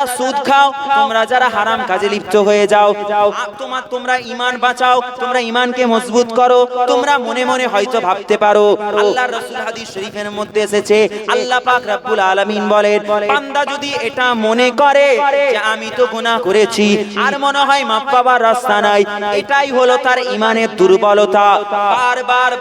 সুদ খাও, তোমরা যারা হারাম কাজে লিপ্ত হয়ে যাও, তোমরা ঈমান বাঁচাও, তোমরা ঈমানকে মজবুত করো। তোমরা মনে মনে হয়তো ভাবতে পারো, আল্লাহর রাসূল হাদিস শরীফের মধ্যে এসেছে, আল্লাহ পাক রব্বুল আলামিন বলেন, বান্দা যদি এটা মনে করে যে আমি তো গুনাহ করেছি আর মনে হয় মাফ পাবার রাস্তা নাই, এটাই হলো তার ঈমানের দুর্বলতা।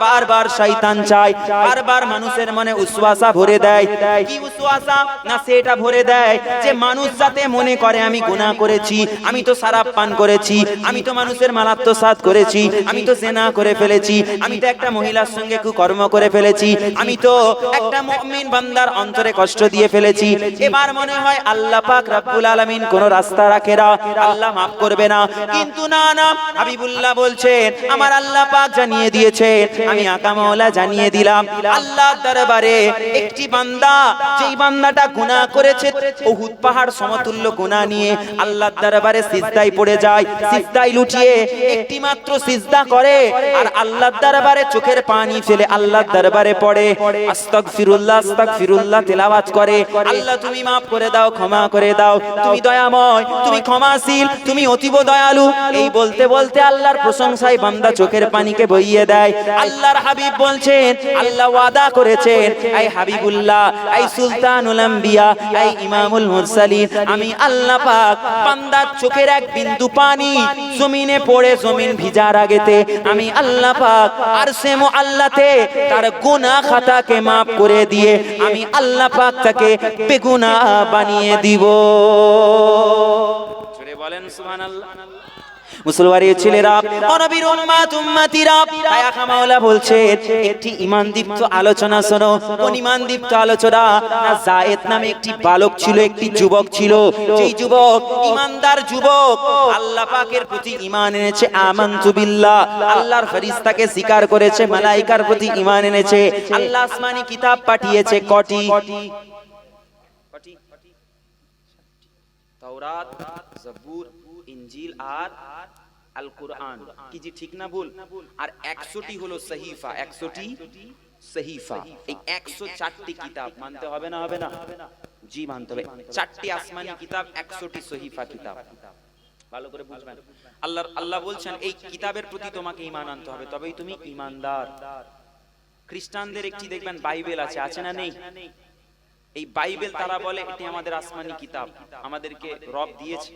বারবার শয়তান চায়, বারবার মানুষের মনে উসওয়াসা ভরে দেয়। কি উসওয়াসা? না সেটা ভরে দেয় যে মানুষ যাতে মনে করে আমি গুনাহ করেছি, আমি তো শরাব পান করেছি, আমি তো মানুষের মাল আত্মসাৎ করেছি, আমি তো জিনা করে ফেলেছি, আমি তো একটা মহিলার সঙ্গে কুকর্ম করে ফেলেছি, আমি তো একটা মুমিন বান্দার অন্তরে কষ্ট দিয়ে ফেলেছি। এবার মনে হয় আল্লাহ পাক রব্বুল আলামিন কোন রাস্তা রাখে না, আল্লাহ মাফ করবে না। কিন্তু না, হাবিবুল্লাহ বলছেন, আমার আল্লাহ পাক জানিয়ে দিয়েছে, আমি আকা মাওলা জানিয়ে দিলাম, আল্লাহর দরবারে একটি বান্দা, যেই বান্দাটা গুনাহ করেছে উহুদ পাহাড় সমতুল্য গুনাহ নিয়ে আল্লাহর দরবারে সিজদায় পড়ে যায়, সিজদায় লুটিয়ে একটি মাত্র সিজদা করে আর আল্লাহর দরবারে চোখের পানি ফেলে আল্লাহর দরবারে পড়ে, আস্তাগফিরুল্লাহ আস্তাগফিরুল্লাহ তেলাওয়াত করে, আল্লাহ তুমি মাফ করে দাও, ক্ষমা করে দাও, তুমি দয়াময়, তুমি ক্ষমাশীল, তুমি অতীব দয়ালু, এই বলতে বলতে আল্লাহর প্রশংসায় বান্দা চোখের পানিকে বইয়ে দেয়। আল্লাহর হাবিব বলছেন, আল্লাহ ওয়াদা করেছেন, এই হাবিবুল্লাহ, এই সুলতানুল আম্বিয়া, এই ইমামুল মুরসালিন, আমি আল্লাহ পাক বান্দার চোখের এক বিন্দু পানি জমিনে পড়ে জমিন ভিজার আগেতে আমি আল্লাহ পাক আরশে মুআল্লাতে তার গুনাহ খাতাকে maaf করে দিয়ে আমি আল্লাহ পাক তাকে বেগুনাহ বানিয়ে দিব। জোরে বলেন সুবহানাল্লাহ। মুসলমানের ছেলেরা, নবীর উম্মত উম্মতিরা, আয়াকা মাওলা বলছে একটি ঈমানদীপ্ত আলোচনা শোনো। কোন ঈমানদীপ্ত আলোচনা? না, যায়েদ নামে একটি বালক ছিল, একটি যুবক ছিল, যেই যুবক ঈমানদার যুবক, আল্লাহ পাকের প্রতি ঈমান এনেছে, আমানতু বিল্লাহ, আল্লাহর ফেরেশতাকে স্বীকার করেছে, মালায়েকার প্রতি ঈমান এনেছে, আল্লাহ আসমানি কিতাব পাঠিয়েছে কটি? তাওরাত, জবুর, ইনজিল আর আল কুরআন। কি জি ঠিক না ভুল? আর 100টি হলো সহিফা, 100টি সহিফা। এই 104টি কিতাব মানতে হবে না? হবে না? জি মানতে হবে। 4টি আসমানি কিতাব, 100টি সহিফা কিতাব। ভালো করে বুঝবেন। আল্লাহ বলছেন এই কিতাবের প্রতি তোমাকে ঈমান আনতে হবে, তবেই তুমি ঈমানদার। খ্রিস্টানদের একটি দেখবেন বাইবেল আছে, আছে না নেই? এই বাইবেল তারা বলে এটি আমাদের আসমানি কিতাব, আমাদেরকে রব দিয়েছে।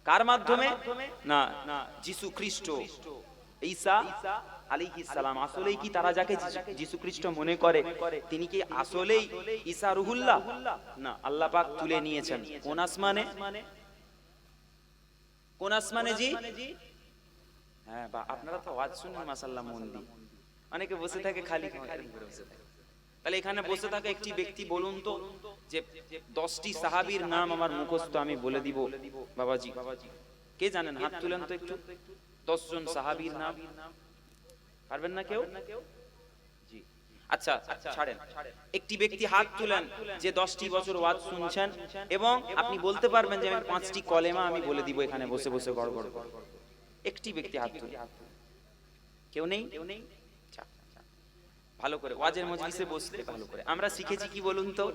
কার মাধ্যমে? না, যিশু খ্রিস্ট, ঈসা আলাইহিস সালাম। আসলেই কি তারা যাকে যিশু খ্রিস্ট মনে করে তিনি কি আসলেই ঈসা রুহুল্লাহ? না, আল্লাহ পাক তুলে নিয়েছেন। কোন আসমানে? কোন আসমানে জি? হ্যাঁ, বা আপনারা তো ওয়াজ শুনেন মাশাআল্লাহ মন দিয়ে, অনেকে বসে থাকে খালি করে বসে থাকে। তাহলে এখানে বসে থাকা একটি ব্যক্তি বলুন তো যে 10টি সাহাবীর নাম আমার মুখস্থ, আমি বলে দিব বাবাজি। কে জানেন? হাত তুলেন তো একটু। 10 জন সাহাবীর নাম পারবেন না কেউ? জি আচ্ছা, ছাড়েন। একটি ব্যক্তি হাত তুলেন যে 10টি বছর ওয়াজ শুনছেন এবং আপনি বলতে পারবেন যে আমি 5টি কলেমা আমি বলে দিব এখানে বসে বসে গড়গড় করে। একটি ব্যক্তি হাত তুলে। কেউ নেই? ভালো করে ওয়াজের মজলিসে বসলে ভালো করে। আমরা শিখেছি কি বলুন তো?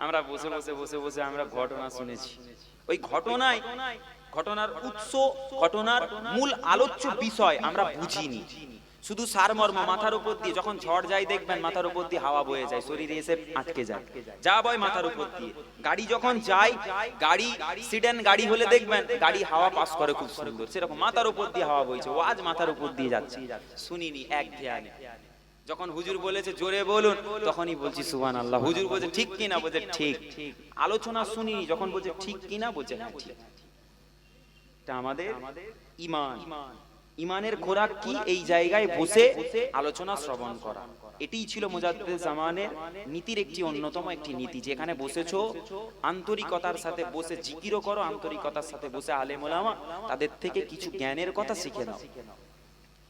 আমরা বসে বসে বসে বসে আমরা ঘটনা শুনেছি। ওই ঘটনার উৎস, ঘটনার মূল আলোচ্য বিষয় আমরা বুঝিনি, শুধু সারমর্ম মাথার উপর দিয়ে। যখন ঝড় যায় দেখবেন মাথার উপর দিয়ে হাওয়া বয়ে যায়, শরীরে এসে আটকে যায়, যা বয় মাথার উপর দিয়ে। গাড়ি যখন যায়, গাড়ি সিডেন গাড়ি হলে দেখবেন গাড়ি হাওয়া পাস করে খুব সুন্দর, সেরকম মাথার উপর দিয়ে হাওয়া বইছে, ওয়াজ মাথার উপর দিয়ে যাচ্ছে, শুনিনি এক ধ্যানে। যখন হুজুর বলেছে জোরে বলুন, তখনই বলছি সুবহানাল্লাহ। হুজুর বলছে ঠিক কিনা, বলছে ঠিক। আলোচনা শুনিনি, যখন বলছে ঠিক কিনা, বলছে হ্যাঁ ঠিক। এটা আমাদের ঈমান। ঈমানের খোরাক কি? এই জায়গায় বসে আলোচনা শ্রবণ করা। এটাই ছিল মুজাদ্দিদ জামানের নীতির একটি অন্যতম একটি নীতি, যেখানে বসেছো আন্তরিকতার সাথে বসে জিকিরও করো, আন্তরিকতার সাথে বসে আলেম ওলামা তাদের থেকে কিছু জ্ঞানের কথা শিখে নাও।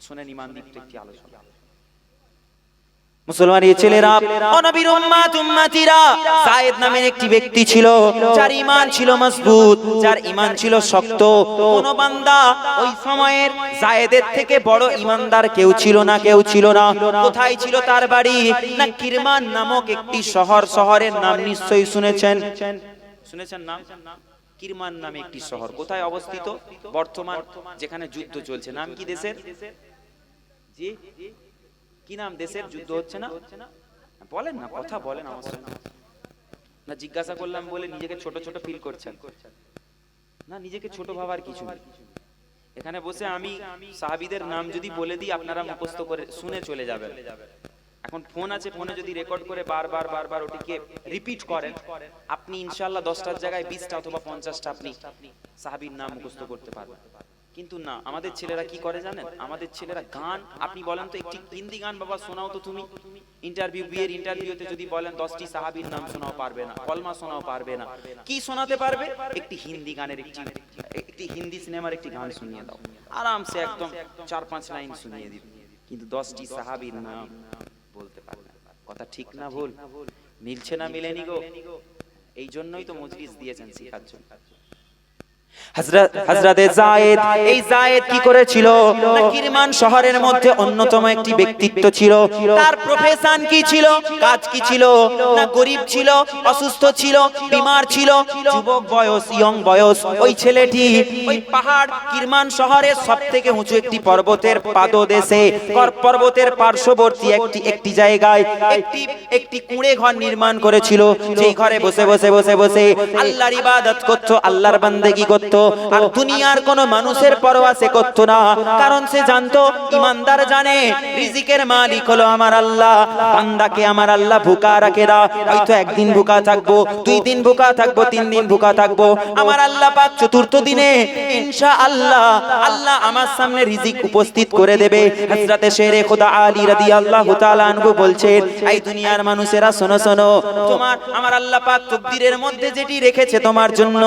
শুনেন ঈমানদীপ্ত একটি আলোচনা। মুসলমানের ছেলেরা, নবীর উম্মত উম্মতিরা, যায়েদ নামের একটি ব্যক্তি ছিল, যার ঈমান ছিল মজবুত, যার ঈমান ছিল শক্ত। কোন বান্দা ওই সময়ের যায়েদের থেকে বড় ঈমানদার কেউ ছিল না, কেউ ছিল না। কোথায় ছিল তার বাড়ি? না, কিরমান নামক একটি শহর। শহরের নাম নিশ্চয়ই শুনেছেন, শুনেছেন নাম? কিরমান নামে একটি শহর, কোথায় অবস্থিত? বর্তমান যেখানে যুদ্ধ চলছে, নাম কি দেশের? জি, কি নাম দেশের? যুদ্ধ হচ্ছে না, বলেন না, কথা বলেন আমার সঙ্গে। না জিজ্ঞাসা করলাম বলে নিজেকে ছোট ছোট ফিল করছেন? না, নিজেকে ছোট ভাবার কিছু নেই। এখানে বসে আমি সাহাবীদের নাম যদি বলে দিই আপনারা মুখস্থ করে শুনে চলে যাবেন। এখন ফোন আছে, ফোনে যদি রেকর্ড করে বারবার বারবার ওটিকে রিপিট করেন, আপনি ইনশাআল্লাহ 10টার জায়গায় 20টা অথবা 50টা আপনি সাহাবীর নাম মুখস্থ করতে পারবেন। কিন্তু না, আমাদের ছেলেরা কি করে জানেন? আমাদের ছেলেরা গান, আপনি বলেন তো একটি হিন্দি গান বাবা শোনাও তো তুমি। বিয়ের ইন্টারভিউতে যদি বলেন 10টি সাহাবীর নাম শোনাও, পারবে না। কলমা শোনাও, পারবে না। কি শোনাতে পারবে? একটি হিন্দি গানের একটি হিন্দি সিনেমার একটি গান শুনিয়ে দাও, আরামসে একদম 4-5 লাইন শুনিয়ে দিবে। কিন্তু 10টি সাহাবীর নাম বলতে পারবে না। কথা ঠিক না ভুল? মিলছে না মিলেনি গো? এই জন্যই তো মজলিস দিয়েছেন শিখার জন্য। হযরতে যায়েদ, এই যায়েদ কি করেছিল? কিরমান শহরের মধ্যে অন্যতম একটি ব্যক্তিত্ব ছিল। তার প্রফেশন কি ছিল? কাজ কি ছিল? না গরীব ছিল, অসুস্থ ছিল, বিমার ছিল, যুবক বয়স, ইয়ং বয়স। ওই ছেলেটি ওই পাহাড় কিরমান শহরের সবথেকে উঁচু একটি পর্বতের পাদদেশে, পর্বতের পার্শ্ববর্তী একটি জায়গায় একটি কুঁড়ে ঘর নির্মাণ করেছিল। যেই ঘরে বসে বসে বসে বসে আল্লাহর ইবাদত করত, আল্লাহর বান্দেগি করত। আর দুনিয়ার কোন মানুষের পরোয়া সে করত না, কারণ সে জানতো, ইমানদার জানে রিজিকের মালিক হলো আমার আল্লাহ। বান্দাকে আমার আল্লাহ ভুকা রাখে না। হয়তো একদিন ভুকা থাকবো, 2 দিন ভুকা থাকবো, 3 দিন ভুকা থাকবো, আমার আল্লাহ পাক চতুর্থ দিনে ইনশাআল্লাহ আল্লাহ আমার সামনে রিজিক উপস্থিত করে দেবে। হযরতে শেরে খোদা আলী রাদিয়াল্লাহু তাআলা আনহু বলছেন, এই দুনিয়ার মানুষেরা শোনো শোনো, তোমার আমার আল্লাহ পাক তাকদীরের মধ্যে যেটি রেখেছে তোমার জন্য,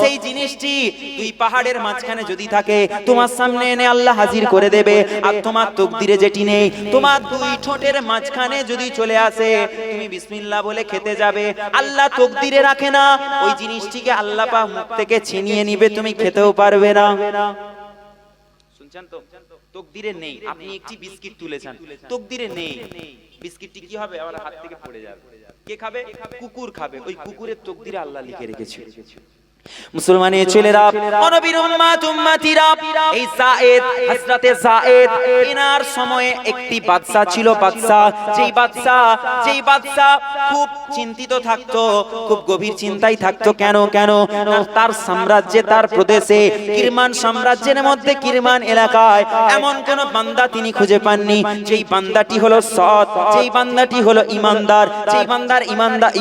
সেই জিনিসটি 2 পাহাড়ের মাঝখানে যদি থাকে, তোমার সামনে এনে আল্লাহ হাজির করে দেবে। আর তোমার তাকদীরে যেটি নেই, তোমার 2 ঠোঁটের মাঝখানে যদি চলে আসে, তুমি বিসমিল্লাহ বলে খেতে যাবে, আল্লাহ তাকদীরে রাখে না, ওই জিনিসটিকে আল্লাহ পাক মুখ থেকে ছিনিয়ে নিবে, তুমি খেতেও পারবে না। শুনছেন তো? তাকদীরে নেই। আপনি একটি বিস্কিট তুলেছেন, তাকদীরে নেই, বিস্কিটটি কি হবে? আমার হাত থেকে পড়ে যাবে। কে খাবে? কুকুর খাবে। ওই কুকুরের তাকদীরে আল্লাহ লিখে রেখেছে। মুসলমানের ছেলেরা, নবীর উম্মত উম্মতিরা, এই যায়েদ, হযরতে যায়েদ, এনার সময়ে একটি বাদশা ছিল। যেই বাদশা খুব চিন্তিত থাকতো, খুব গভীর চিন্তায় থাকতো। কেন? তার সাম্রাজ্যে, তার প্রদেশে, কিরমান সাম্রাজ্যের মধ্যে, কিরমান এলাকায় এমন কোন বান্দা তিনি খুঁজে পাননি যেই বান্দাটি হলো সৎ, যেই বান্দাটি হলো ইমানদার, যেই বান্দার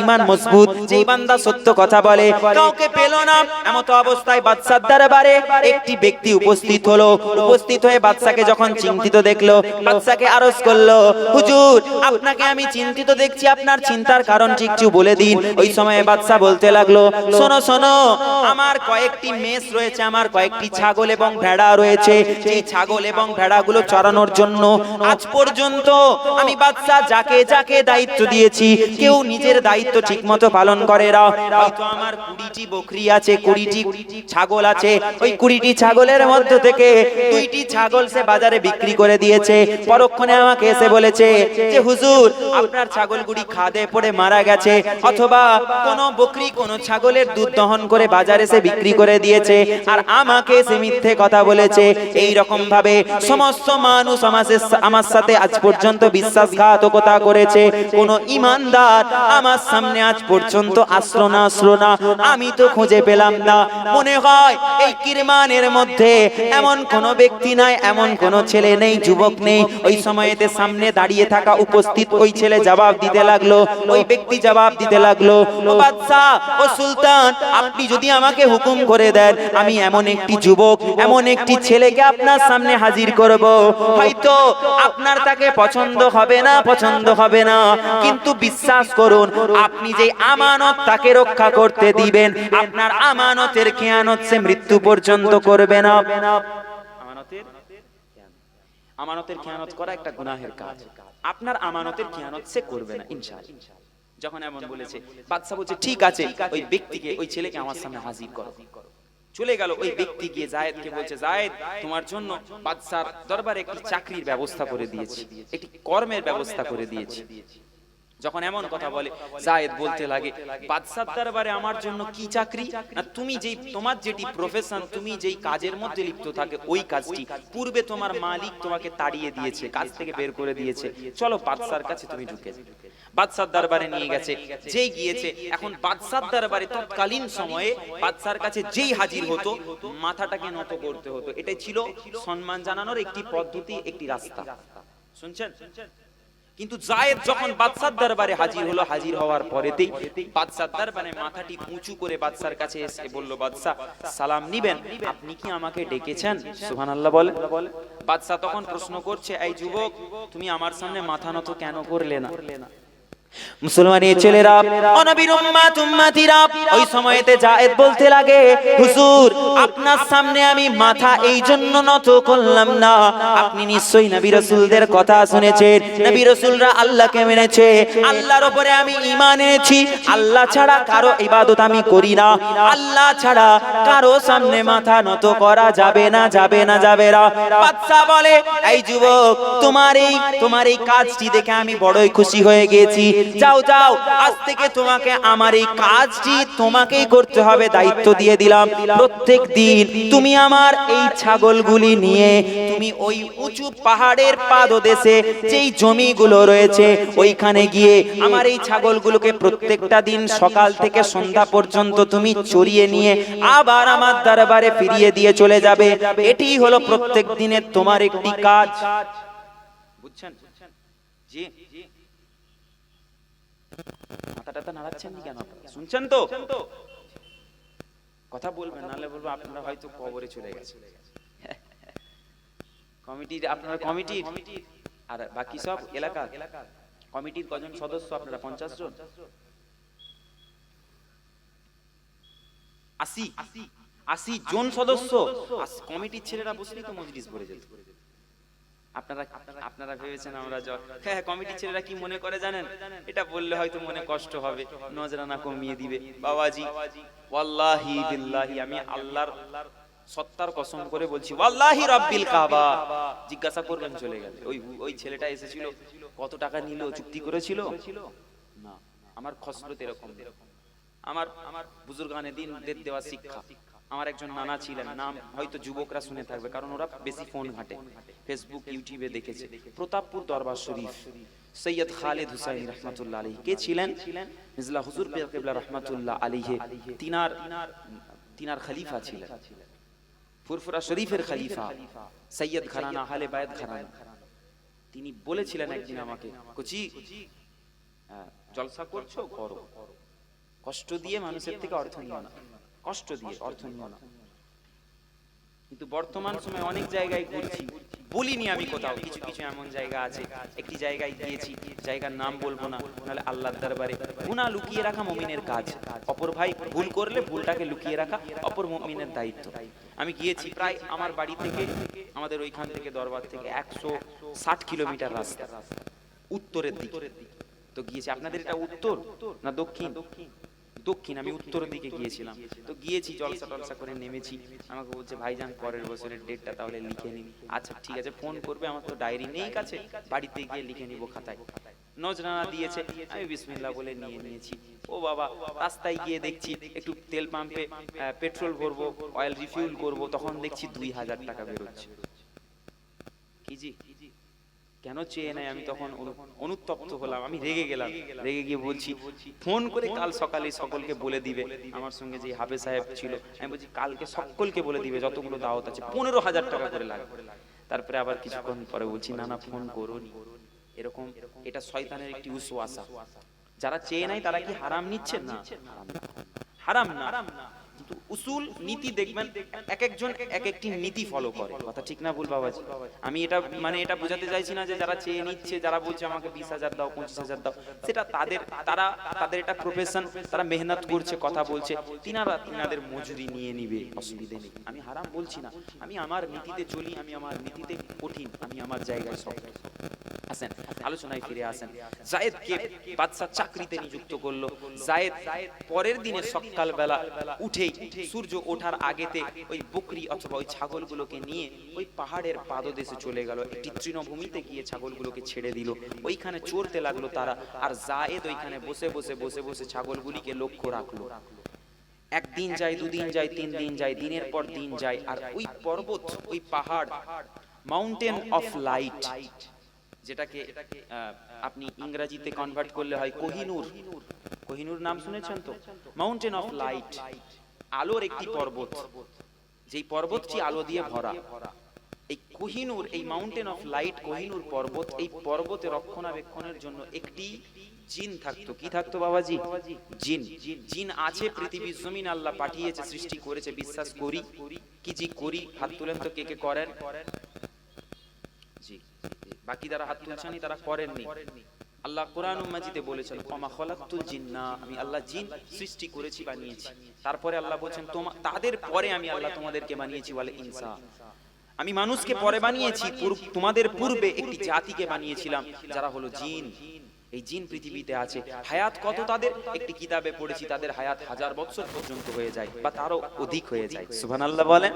ইমান মজবুত, যেই বান্দা সত্য কথা বলে। কাউকে পেল না। এমত অবস্থায় বাদশার দরবারে একটি ব্যক্তি উপস্থিত হলো। উপস্থিত হয়ে বাদশাকে যখন চিন্তিত দেখলো, বাদশাকে আরজ করলো, হুজুর আপনাকে আমি চিন্তিত দেখছি, আপনার চিন্তার কারণ একটু বলে দিন। ওই সময়ে বাদশা বলতে লাগলো, শোনো শোনো, আমার কয়েকটি মেষ রয়েছে, আমার কয়েকটি ছাগল এবং ভেড়া রয়েছে। সেই ছাগল এবং ভেড়াগুলো চরানোর জন্য আজ পর্যন্ত আমি বাদশা যাকে যাকে দায়িত্ব দিয়েছি, কেউ নিজের দায়িত্ব ঠিকমতো পালন করে না। হয়তো আমার 20টি বকরি আছে, 20টি ছাগল আছে, ওই 20টি ছাগলের মধ্যে থেকে 2টি ছাগল সে বাজারে বিক্রি করে দিয়েছে। পরক্ষণে আমাকে এসে বলেছে যে হুজুর আপনার ছাগলগুলি খাদে পড়ে মারা গেছে, অথবা কোন বকরি কোন ছাগলের দুধ দহন করে বাজারে সে বিক্রি করে দিয়েছে, আর আমাকে সে মিথ্যে কথা বলেছে। এই রকম ভাবে সমস্ত মানুষ আমার সাথে আজ পর্যন্ত বিশ্বাসঘাতকতা করেছে। কোন ইমানদার আমার সামনে আজ পর্যন্ত আসলো না, আমি তো খুঁজে পেলাম না। মনে হয় এই কিরমানের মধ্যে এমন কোন ব্যক্তি নাই, এমন কোন ছেলে নেই, যুবক নেই। ওই সময়েতে সামনে দাঁড়িয়ে থাকা উপস্থিত ওই ছেলে জবাব দিতে লাগলো, ওই ব্যক্তি জবাব দিতে লাগলো, ও বাদশা, ও সুলতান, আপনি যদি আমাকে হুকুম করে দেন, আমি এমন একটি যুবক, এমন একটি ছেলেকে আপনার সামনে হাজির করব। হয়তো আপনার তাকে পছন্দ হবে না, কিন্তু বিশ্বাস করুন, আপনি যে আমানত তাকে রক্ষা করতে দিবেন, আপনার আমানতের খেয়ানত সে মৃত্যু পর্যন্ত করবে না। আমানতের খেয়ানত করা একটা গুনাহের কাজ। আপনার আমানতের খেয়ানত সে করবে না ইনশাআল্লাহ। যখন এমন বলেছে, বাদশা বলছে ঠিক আছে, ওই ব্যক্তিকে, ওই ছেলেকে আমার সামনে হাজির করো। চলে গেল। ওই ব্যক্তি গিয়ে যায়েদকে বলছে, যায়েদ, তোমার জন্য বাদশার দরবারে একটি চাকরির ব্যবস্থা করে দিয়েছি, একটি কর্মের ব্যবস্থা করে দিয়েছি। যখন এমন কথা বলে, যায়েদ বলতে লাগে, বাদশার দরবারে আমার জন্য কি চাকরি, না তুমি যেই তোমার যেটি প্রফেশন, তুমি যেই কাজের মধ্যে লিপ্ত থাকে ওই কাজটি পূর্বে তোমার মালিক তোমাকে তাড়িয়ে দিয়েছে, কাজ থেকে বের করে দিয়েছে, চলো বাদশার কাছে তুমি ঢুকে যাও। বাদশার দরবারে নিয়ে গেছে, যেই গিয়েছে, এখন বাদশার দরবারে তৎকালীন সময়ে বাদশার কাছে যেই হাজির হতো মাথাটাকে নত করতে হতো। এটাই ছিল সম্মান জানানোর একটি পদ্ধতি, একটি রাস্তা। শুনছেন? কিন্তু যায়েদ যখন বাদশার দরবারে হাজির হলো, হাজির হওয়ার পরেতেই বাদশার দরবারে মাথাটি উঁচু করে বাদশার কাছে এসে বলল, বাদশা সালাম নিবেন, আপনি কি আমাকে ডেকেছেন? সুবহানাল্লাহ বলে। বাদশা তখন প্রশ্ন করছে, এই যুবক, তুমি আমার সামনে মাথা নত কেন করলে না? মুসলমানের ছেলেরা, ও নবীর উম্মত উম্মতিরা, ওই সময়তে যায়েদ বলতে লাগে, হুজুর আপনার সামনে আমি মাথা এই জন্য নত করলাম না, আপনি নিশ্চয়ই নবী রাসূলদের কথা শুনেছেন, নবী রাসূলরা আল্লাহকে মেনেছে, আল্লাহর উপরে আমি ঈমান এনেছি, আল্লাহ ছাড়া কারো ইবাদত আমি করি না, আল্লাহ ছাড়া কারো সামনে মাথা নত করা যাবে না, যাবে না, যাবে না। বাদশা বলে, এই যুবক, তোমার এই কাজটি দেখে আমি বড়ই খুশি হয়ে গেছি, যাও যাও, আজ থেকে তোমাকে আমার এই কাজটি তোমাকেই করতে হবে, দায়িত্ব দিয়ে দিলাম। প্রত্যেক দিন তুমি আমার এই ছাগলগুলি নিয়ে তুমি ওই উঁচু পাহাড়ের পাদদেশে যেই জমিগুলো রয়েছে ওইখানে গিয়ে আমার এই ছাগলগুলোকে প্রত্যেকটা দিন সকাল থেকে সন্ধ্যা পর্যন্ত তুমি চড়িয়ে নিয়ে আবার আমার দরবারে ফিরিয়ে দিয়ে চলে যাবে। এটি হলো প্রত্যেক দিনের তোমার একটি কাজ। বুঝছেন? জি, মাথাটা নাড়াচ্ছেন কেন? শুনছেন তো? কথা বলবেন, নাহলে বলবো আপনারা হয়তো কবরে চলে গেছেন। কমিটির, আপনারা কমিটির আর বাকি সব এলাকা কমিটির কজন সদস্য আপনারা? 50 জন? 80 জন সদস্য। কমিটির ছেলেরা বসলেই তো মজলিস ভরে যেত। আপনারা ভেবেছেন আমরা হ্যাঁ, কমিটির ছেলেরা কি মনে করে জানেন? এটা বললে হয়তো মনে কষ্ট হবে, নজরানা কমিয়ে দিবে। বাবাজি, ওয়াল্লাহি বিল্লাহি, আমি আল্লাহর সত্তার কসম করে বলছি, ওয়াল্লাহি রাব্বিল কাবা, জিজ্ঞাসা করবেন চলে গেল। ওই ছেলেটা এসেছিল, কত টাকা নিল, চুক্তি করেছিল না? আমার খসরত এরকম, আমার বুজুর্গানে দিনদের দেওয়া শিক্ষা। আমার একজন নানা ছিলেন, নাম হয়তো যুবকরা শুনে থাকবে, কারণ ওরা বেশি ফোন ঘাটে, ফেসবুক ইউটিউবে দেখেছে। প্রতাপপুর দরবার শরীফ সৈয়দ খালিদ হুসাইন রহমাতুল্লাহ আলাইহি কে ছিলেন? মিজলা হুজুর পীর কিবলা রহমাতুল্লাহ আলাইহি তিনার খলিফা ছিলেন, ফুরফুরা শরীফের খলিফা, সৈয়দ ঘরানা, আহলে বায়ত ঘরানা। তিনি বলেছিলেন একদিন আমাকে, কুচি জলসা করছো করো, কষ্ট দিয়ে মানুষের থেকে অর্থ নিও না, কষ্ট দিয়ে অর্থ নিও না। কিন্তু বর্তমান সময় অনেক জায়গায় ঘুরছি, বলিনি আমি কোথাও, কিছু কিছু এমন জায়গা আছে, একটি জায়গায় গিয়েছি, জায়গার নাম বলবো না, নাহলে আল্লাহর দরবারে গুনাহ লুকিয়ে রাখা মুমিনের কাজ। অপর ভাই ভুল করলে ভুলটাকে লুকিয়ে রাখা অপর মুমিনের দায়িত্ব। আমি গিয়েছি, প্রায় আমার বাড়ি থেকে, আমাদের ওইখান থেকে দরবার থেকে 160 কিলোমিটার রাস্তা, উত্তরের দিকে তো গিয়েছি। আপনাদের এটা উত্তর না দক্ষিণ? দক্ষিণ। আমি উত্তরের দিকে গিয়েছিলাম, তো গিয়েছি, জলসা টলসা করে নেমেছি। আমাকে বলছে, ভাইজান পরের বছরের ডেটটা তাহলে লিখে নিন। আচ্ছা ঠিক আছে, ফোন করবে, আমার তো ডায়েরি নেই কাছে, বাড়িতে গিয়ে লিখে নিব খাতায়। নজরানা দিয়েছে, আমি বিসমিল্লাহ বলে নিয়ে নিয়েছি। ও বাবা, রাস্তায় গিয়ে দেখছি একটু তেল পাম্পে পেট্রোল ভরবো, অয়েল রিফিউল করব, তখন দেখছি 2000 টাকা বেরোচ্ছে। কি জি, কেন চেয়ে নাই? আমি তখন অনুতপ্ত হলাম, আমি রেগে গেলাম, রেগে গিয়ে বলছি, ফোন করে কাল সকালে সকলকে বলে দিবে। আমার সঙ্গে যে হাফেজ সাহেব ছিল, আমি বলছি কালকে সকলকে বলে দিবে, যতগুলো দাওয়াত আছে 15,000 টাকা করে লাগবে। তারপরে আবার কিছুক্ষণ পরে বলছি, না না ফোন করোনি। এরকম, এটা শয়তানের একটি ওয়াসওয়াসা। যারা চেয়ে নাই তারা কি হারাম নিচ্ছে? না, হারাম না। কিন্তু উসুল নীতি দেখবেন, এক একজন এক একটি নীতি ফলো করে। কথা ঠিক না ভুল বাবাজি? আমি এটা মানে এটা বোঝাতে চাইছি না যে যারা চেয়ে নিচ্ছে, যারা বলছে আমাকে 20,000 দাও, 25,000 দাও, সেটা তাদের এটা প্রফেশন, তারা মেহনত করছে, কথা বলছে, তিনাদের মজুরি নিয়ে নিবে, অসুবিধে নেই। আমি হারাম বলছি না, আমি আমার নীতিতে চলি, আমি আমার নীতিতে কঠিন, আমি আমার জায়গায় সব। আসেন, আলোচনায় ফিরে আসেন। যায়েদকে বাদশা চাকরিতে নিযুক্ত করলো। যায়েদ পরের দিনে সকালবেলা উঠেই সূর্য ওঠার আগেতে ওই বকরি অথবা ওই ছাগলগুলোকে নিয়ে ওই পাহাড়ের পাদদেশে চলে গেল। একটি তৃণভূমিতে গিয়ে ছাগলগুলোকে ছেড়ে দিল। ওইখানে চড়তে লাগলো তারা, আর যায়েদ ওইখানে বসে বসে বসে বসে ছাগলগুলিকে লক্ষ্য রাখলো। একদিন যায়, দুদিন যায়, 3 দিন যায়, দিনের পর দিন যায়, আর ওই পর্বত, ওই পাহাড়, মাউন্টেন অফ লাইট, যেটাকে আপনি ইংরেজিতে কনভার্ট করলে হয় কোহিনূর। কোহিনূর নাম শুনেছেন তো? মাউন্টেন অফ লাইট, আলোর একটি পর্বত, যেই পর্বতটি আলো দিয়ে ভরা। এই কোহিনূর, এই মাউন্টেন অফ লাইট, কোহিনূর পর্বত, এই পর্বতে রক্ষণাবেক্ষণের জন্য একটি জিন থাকতো। কি থাকতো বাবাজি? জিন। জিন আছে পৃথিবীর জমিন, আল্লাহ পাঠিয়েছে, সৃষ্টি করেছে, বিশ্বাস করি। কি জি করি? হাত তুলেন তো কে কে করেন? জি, বাকি যারা হাত তুলছেনই তারা করেননি। আল্লাহ কোরআন মাজিদে বলেছেন ওমা খলাকতুল জিন্না, আমি আল্লাহ জিন সৃষ্টি করেছি, বানিয়েছি। তারপরে আল্লাহ বলেছেন তাদের পরে আমি আল্লাহ তোমাদেরকে বানিয়েছি ওয়াল ইনসা, আমি মানুষকে পরে বানিয়েছি, তোমাদের পূর্বে একটি জাতিকে বানিয়েছিলাম যারা হলো জিন। এই জিন পৃথিবীতে আছে। হায়াত কত তাদের? একটি কিতাবে পড়েছি তাদের হায়াত 1000 বছর পর্যন্ত হয়ে যায় বা তারও অধিক হয়ে যায়। সুবহানাল্লাহ বলেন।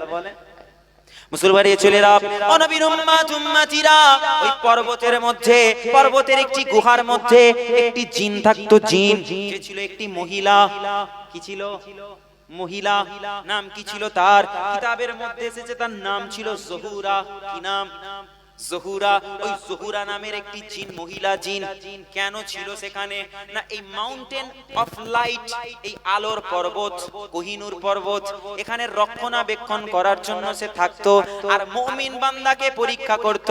মুসলমানের ছেলেরা, ও নবীর উম্মত উম্মতিরা, ওই পর্বতের মধ্যে, পর্বতের একটি গুহার মধ্যে একটি জিন থাকতো। জিন যে ছিল একটি মহিলা। কি ছিল? মহিলা। নাম কি ছিল তার? কিতাবের মধ্যে এসেছে তার নাম ছিল জহুরা। কি নাম? জহুরা। ওই জহুরা নামের একটি জিন, মহিলা জিন। কেন ছিল সেখানে? না এই মাউন্টেন অফ লাইট, এই আলোর পর্বত, কোহিনূর পর্বত, এখানে রক্ষণাবেক্ষণ করার জন্য সে থাকতো। আর মুমিন বান্দাকে পরীক্ষা করত।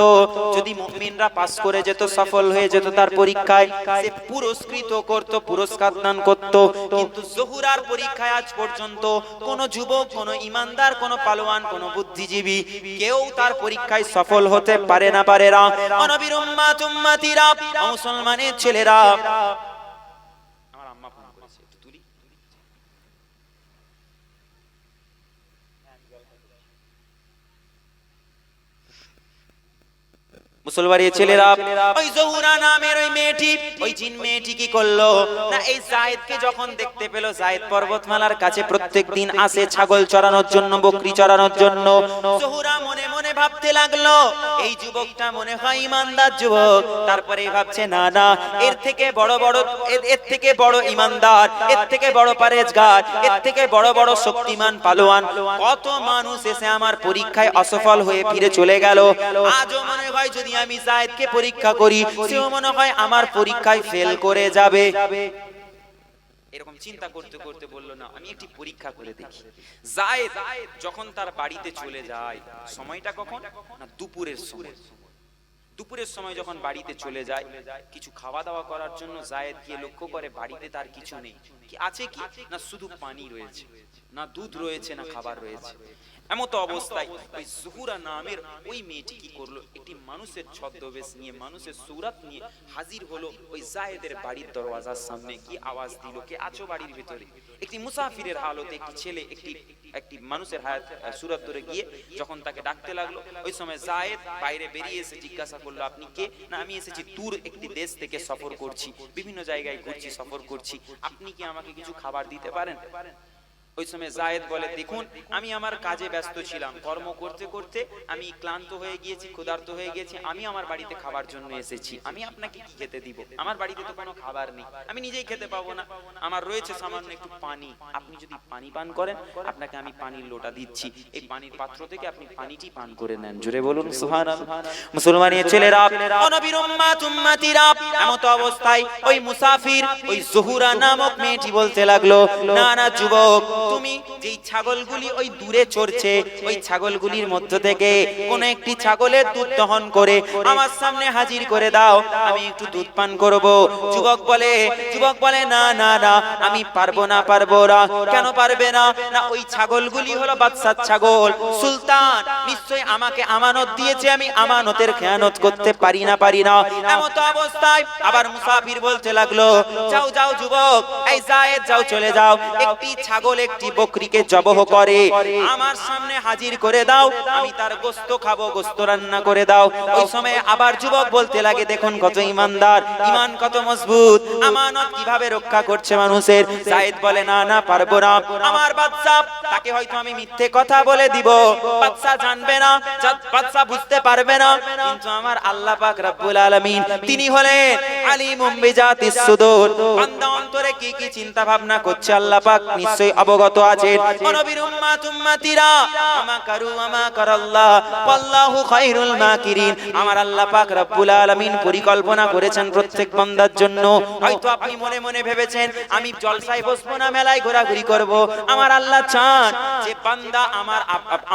যদি মুমিনরা পাস করে যেত, সফল হয়ে যেত তার পরীক্ষায়, সে পুরস্কৃত করত, পুরস্কার দান করত। কিন্তু জহুরার পরীক্ষায় আজ পর্যন্ত কোন যুবক, কোন ইমানদার, কোন পালোয়ান, কোন বুদ্ধিজীবী কেউ তার পরীক্ষায় সফল হতে পারে না, পারে না। ও নবীর উম্মত উম্মতিরা, মুসলমানের ছেলেরা, আমার আম্মা ফোন করেছে, একটু তুলি। মুসলমানের ছেলেরা, ওই জহুরা নামের ওই মেয়েটি, ওই জিন মেয়েটি কি করলো? না এই যায়েদকে যখন দেখতে পেল, যায়েদ পর্বতমালার কাছে প্রত্যেকদিন আসে ছাগল চরানোর জন্য, বকরি চরানোর জন্য। জহুরা মনে মনে ভাবতে লাগলো এই যুবকটা মনে হয় ইমানদার যুবক। তারপরে ভাবছে না না, এর থেকে বড় বড়, এর থেকে বড় ইমানদার, এর থেকে বড় পরেজগার, এর থেকে বড় বড় শক্তিমান পালোয়ান কত মানুষ এসে আমার পরীক্ষায় অসফল হয়ে ফিরে চলে গেল। আজও মনে হয় যদি আমি যায়েদকে পরীক্ষা করি, সেও মনে হয় আমার পরীক্ষায় ফেল করে যাবে। এরকম চিন্তা করতে করতে বলল না, আমি একটি পরীক্ষা করে দেখি। যায়েদ যখন তার বাড়িতে চলে যায়, সময়টা কখন? না দুপুরের সময়। দুপুরের সময় যখন বাড়িতে চলে যায় কিছু খাওয়া দাওয়া করার জন্য, যায়েদ গিয়ে লক্ষ্য করে বাড়িতে তার কিছু নেই। কি আছে? কি না শুধু পানি রয়েছে, না দুধ রয়েছে, না খাবার রয়েছে। এমতো অবস্থায় ওই জহুরা নামের ওই মেয়েটি কি করলো? একটি মানুষের ছদ্মবেশ নিয়ে, মানুষের সূরত নিয়ে হাজির হলো ওই যায়েদের বাড়ির দরওয়াজার সামনে। কি আওয়াজ দিল? কে আছো বাড়ির ভিতরে? একটি মুসাফিরের হালতে একটি ছেলে একটি মানুষের সূরত ধরে গিয়ে যখন তাকে ডাকতে লাগলো, ওই সময় যায়েদ বাইরে বেরিয়ে এসে জিজ্ঞাসা করলো, আপনি কে? না আমি এসেছি দূর একটি দেশ থেকে, সফর করছি, বিভিন্ন জায়গায় ঘুরছি, সফর করছি, আপনি কি আমাকে কিছু খাবার দিতে পারেন? ওই সময় যায়েদ বলে, দেখুন আমি আমার কাজে ব্যস্ত ছিলাম, কর্ম করতে করতে আমি ক্লান্ত হয়ে গিয়েছি, ক্ষুধার্ত হয়ে গেছি, আমি আমার বাড়িতে খাবার জন্য এসেছি, আমি আপনাকে কি খেতে দিব? আমার বাড়িতে তো কোনো খাবার নেই, আমি নিজেই খেতে পাবো না, আমার রয়েছে সামান্য একটু পানি, আপনি যদি পানি পান করেন আপনাকে আমি পানির লোটা দিচ্ছি, এই পানির পাত্র থেকে আপনি পানিটি পান করে নেন। জোরে বলুন সুবহানাল্লাহ। মুসলমানের ছেলেরা, ও নবীর উম্মত উম্মতিরা, এমত অবস্থায় ওই মুসাফির, ওই জহুরা নামক মেয়েটি বলতে লাগলো, না না যুবক, তুমি যেই ছাগলগুলি ওই দূরে চড়ছে, ওই ছাগলগুলির মধ্য থেকে কোন একটি ছাগলের দুধ দহন করে আমার সামনে হাজির করে দাও, আমি একটু দুধ পান করব। যুবক বলে না না না, আমি পারবো না, পারবো না। কেন পারবে না? না ওই ছাগলগুলি হলো বাদশার ছাগল, সুলতান নিশ্চয়ই আমাকে আমানত দিয়েছে, আমি আমানতের খেয়ানত করতে পারি না, পারি না। এমত অবস্থায় আবার মুসাফির বলতে লাগলো, যাও যাও যুবক, এই যায়েদ যাও, চলে যাও, একটি ছাগল একটি বকরিকে জবহ করে আমার সামনে হাজির করে দাও, আমি তার গোশত খাবো, গোশত রান্না করে দাও। ওই সময় আবার যুবক বলতে লাগে, দেখুন কত ইমানদার, ইমান কত মজবুত, আমানত কিভাবে রক্ষা করছে মানুষের। যায়েদ বলে, না না, পারবো না, আমার বাদশা, তাকে হয়তো আমি মিথ্যে কথা বলে দিব, বাদশা জানবে না, বাদশা বুঝতে পারবে না, কিন্তু আমার আল্লাহ পাক রব্বুল আলামিন তিনি হলেন আলিমুম বিজাতিস সুদূর। বান্দা অন্তরে কি কি চিন্তা ভাবনা করছে আল্লাহ পাক নিশ্চয়ই অবগত আছেন। নবীর উম্মত উম্মতিরা আমা কারু আমা কারাল্লাহ ওয়াল্লাহু খায়রুল মাকিরিন। আমার আল্লাহ পাক রব্বুল আলামিন পরিকল্পনা করেছেন প্রত্যেক বান্দার জন্য। হয়তো আপনি মনে মনে ভেবেছেন আমি জলসায় বসবো না, মেলায় ঘোরাঘুরি করব। আমার আল্লাহ চান যে বান্দা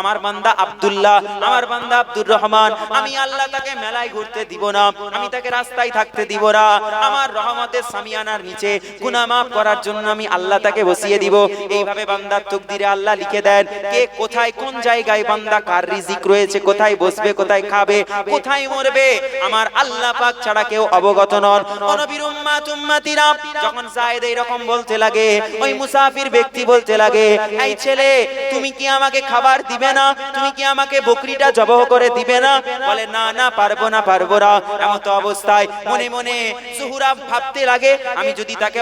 আমার বান্দা আব্দুল্লাহ, আমার বান্দা আব্দুর রহমান, আমি আল্লাহ তাকে মেলায় ঘুরতে দিব না, আমি তাকে রাস্তায় থাকতে দিব না। আমার রহমতের সামিয়ানার নিচে গুনাহ মাফ করার জন্য আমি আল্লাহ তাকে বসিয়ে দিব। এইভাবে বান্দার তাকদীরে আল্লাহ লিখে দেন কে কোথায় কোন জায়গায় বান্দা কার রিজিক রয়েছে, কোথায় বসবে, কোথায় খাবে, কোথায় মরবে, আমার আল্লাহ পাক ছাড়া কেউ অবগত নন। ও নবীর উম্মত উম্মতিরা যখন যায়েদ এরকম বলতে লাগে, ওই মুসাফির ব্যক্তি বলতে লাগে, এই ছেলে তুমি কি আমাকে খাবার দিবে না, তুমি কি আমাকে বকরিটা জবহ করে দিবে না? বলে, না না, পারবো না, পারবো না। এমত অবস্থায় মনে মনে সুহুরা ভাবতে লাগে, আমি যদি তাকে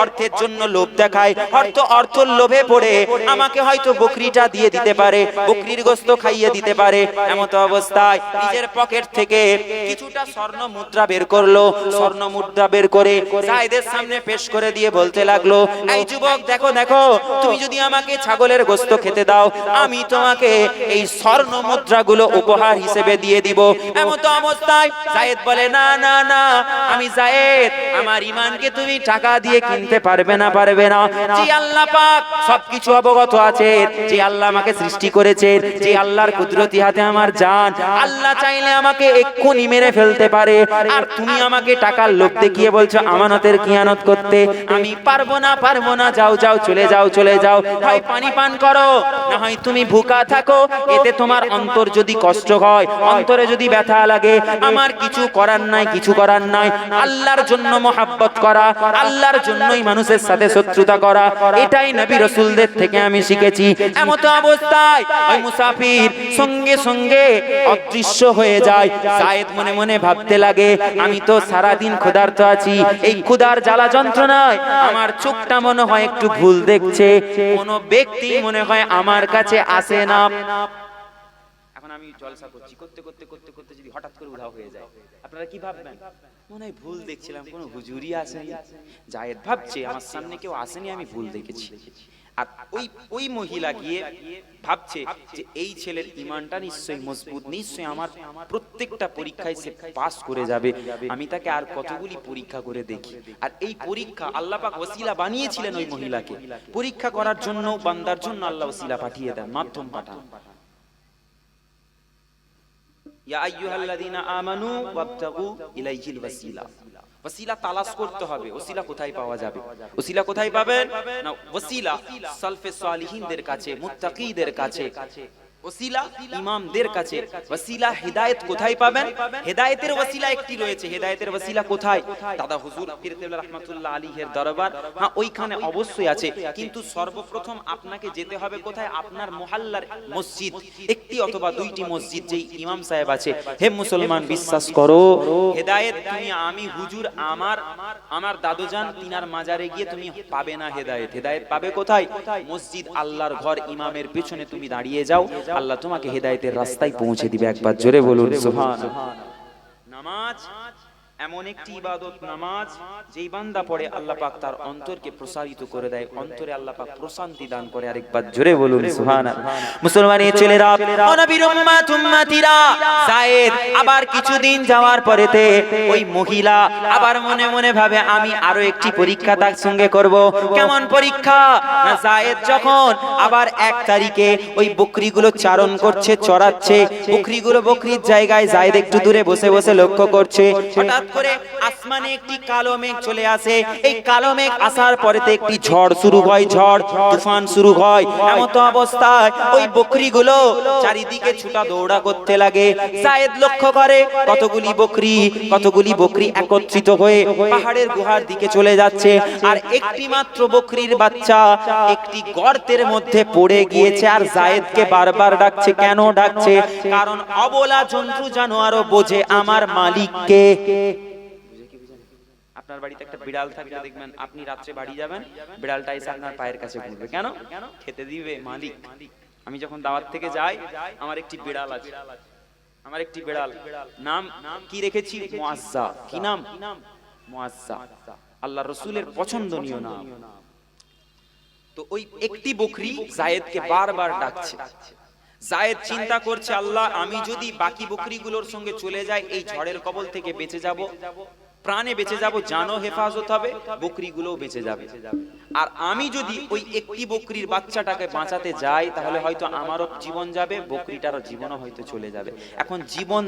অর্থের জন্য লোভ দেখাই, অর্থের লোভে পড়ে আমাকে হয়তো বকরিটা দিয়ে দিতে পারে, বকরির গোশত খাইয়ে দিতে পারে। এমত অবস্থায় নিজের পকেট থেকে কিছুটা স্বর্ণ মুদ্রা বের করলো, স্বর্ণ মুদ্রা বের করে যায়েদের সামনে পেশ করে দিয়ে বলতে লাগলো, এই যুবক দেখো দেখো, তুমি যদি আমাকে ছাগলের গোশত খেতে দাও, আমি তোমাকে এই স্বর্ণ মুদ্রাগুলো উপহার হিসেবে দিয়ে দিব। এমত অবস্থায় যায়েদ বলে, না না না, আমি যায়েদ, আমার ঈমানকে তুমি টাকা দিয়ে কিনতে পারবে না, পারবে না। যে আল্লাহ পাক সবকিছু অবগত আছে, যে আল্লাহ আমাকে সৃষ্টি করেছেন, যে আল্লাহর কুদরতি হাতে আমার জান, আল্লাহ চাইলে আমাকে এক্ষুনি মেরে ফেলতে পারে, আর তুমি আমাকে টাকার লোভ দেখিয়ে বলছো আমানতের খিয়ানত করতে। আমি পারবো না, পারবো না, যাও যাও, চলে যাও, চলে যাও, হয় পানি পান করো, না হয় তুমি ভুকা থাকো। এতে তোমার অন্তর যদি কষ্ট হয়, অন্তরে যদি ব্যথা লাগে, আমার কিছু করার নাই, কিছু করার নাই। আল্লাহর জন্য মহাব্বত করা, আল্লাহর জন্যই মানুষের সাথে শত্রুতা করা, এটাই নবী রাসূলদের থেকে আমি শিখেছি। এমত অবস্থায় ওই মুসাফির সঙ্গে সঙ্গে অদৃশ্য হয়ে যায়। যায়েদ মনে মনে ভাবতে লাগে, আমি তো সারা দিন ক্ষুধার্ত আছি, এই ক্ষুধার জ্বালা যন্ত্রণায় আমার চোখটা মনে হয় একটু ভুল দেখছে, কোন ব্যক্তি মনে হয় আমার কাছে আসে না। এখন আমি জলসা করছি, করতে করতে করতে করতে যদি হঠাৎ করে উধাও হয়ে যায়, আপনারা কি ভাববেন? মনে হয় ভুল দেখছিলাম, কোনো হুজুরই আসেনি। যায়েদ ভাবছে আমার সামনে কেউ আসেনি, আমি ভুল দেখেছি। আর ওই মহিলা গিয়ে ভাবছে যে এই ছেলের ঈমানটা নিশ্চয়ই মজবুত, নিশ্চয়ই আমার প্রত্যেকটা পরীক্ষায় সে পাস করে যাবে, আমি তাকে আর কতগুলি পরীক্ষা করে দেখি। আর এই পরীক্ষা আল্লাহ পাক ওসিলা বানিয়েছিলেন ওই মহিলাকে পরীক্ষা করার জন্য, বান্দার জন্য আল্লাহ ওসিলা পাঠিয়ে দেন, মাধ্যম পাঠান। ইয়া আইয়ুহাল্লাযীনা আমানু ওয়াবতাগু ইলাইহিল ওয়াসিলা। ওসিলা তালাশ করতে হবে, ওসিলা কোথায় পাওয়া যাবে? ওসিলা কোথায় পাবেন না? ওসিলা সালফে সালিহিনদের কাছে, মুত্তাকিদের কাছে, ওসিলা ইমামদের কাছে। ওসিলা হিদায়াত কোথায় পাবেন? হিদায়াতের ওসিলা একটি রয়েছে, হিদায়াতের ওসিলা কোথায়? দাদা হুজুর পীর কেবলা রাহমাতুল্লাহ আলাইহির দরবার, হ্যাঁ ওইখানে অবশ্যই আছে, কিন্তু সর্বপ্রথম আপনাকে যেতে হবে কোথায়? আপনার মহল্লার মসজিদ, একটি অথবা দুইটি মসজিদ যেই ইমাম সাহেব আছে। হে মুসলমান, বিশ্বাস করো, হিদায়াত তুমি আমি হুজুর আমার দাদুজান তিনার মাজারে গিয়ে তুমি পাবে না হিদায়াত। হিদায়াত পাবে কোথায়? মসজিদ, আল্লাহর ঘর, ইমামের পেছনে তুমি দাঁড়িয়ে যাও, আল্লাহ তোমাকে হেদায়েতের রাস্তায় পৌঁছে দিবে। একবার জোরে বলুন সুবহানাল্লাহ। নামাজ এমন একটি ইবাদত, নামাজ যেই বান্দা পড়ে আল্লাহ পাক তার অন্তরকে প্রসারিত করে দেয়, অন্তরে আল্লাহ পাক প্রশান্তি দান করে। আরেকবার জোরে বলুন সুবহানাল্লাহ। মুসলমানের ছেলেরা, ও নবীর উম্মত উম্মতিরা, যায়েদ আবার কিছুদিন যাওয়ার পরেতে ওই মহিলা আবার মনে মনে ভাবে আমি আরো একটি পরীক্ষা তার সঙ্গে করব। কেমন পরীক্ষা? না, যায়েদ যখন আবার 1 তারিখে ওই বকরিগুলো চারণ করছে, চড়াচ্ছে, বকরিগুলো বকরির জায়গায় যায়েদ একটু দূরে বসে বসে লক্ষ্য করছে। হঠাৎ হঠাৎ করে আসমানে একটি কালো মেঘ চলে আসে। এই কালো মেঘ আসার পরেতে একটি ঝড় শুরু হয়, ঝড় তুফান শুরু হয়। এমত অবস্থায় ওই বকরিগুলো চারিদিকে ছুটা দৌড়া করতে লাগে। যায়েদ লক্ষ্য করে কতগুলি বকরি একত্রিত হয়ে পাহাড়ের গুহার দিকে চলে যাচ্ছে, আর একটি মাত্র বকরির বাচ্চা একটি গর্তের মধ্যে পড়ে গিয়েছে। আর যায়েদকে বারবার ডাকছে। কেন ডাকছে? কারণ অবলা জন্তু জানোয়ারও বোঝে আমার মালিককে। আপনার বাড়িতে একটা বিড়াল থাকলে দেখবেন, আপনি রাত্রে বাড়ি যাবেন, বিড়ালটা এসে আপনার পায়ের কাছে ঘুরবে। কেন? খেতে দিবে মালিক। আমি যখন দাওয়াত থেকে যাই, আমার একটি বিড়াল আছে, আমার একটি বিড়াল, নাম কি রেখেছি? মুআজ্জা। কি নাম? মুআজ্জা। আল্লাহ রাসূলের পছন্দনীয় নাম। তো ওই একটি বকরি যায়েদকে বারবার ডাকছে। যায়েদ চিন্তা করছে, আল্লাহ, আমি যদি বাকি বকরিগুলোর সঙ্গে চলে যাই, এই ঝড়ের কবল থেকে বেঁচে যাব, প্রাণে বেঁচে যাব, জানও হেফাজত হবে, বকরিগুলোও বেঁচে যাবে। আর আমি যদি ওই একটি বকরির বাচ্চাটাকে বাঁচাতে যাই, তাহলে হয়তো আমারও জীবন যাবে, বকরিটারও জীবনও হয়তো চলে যাবে। এখন জীবন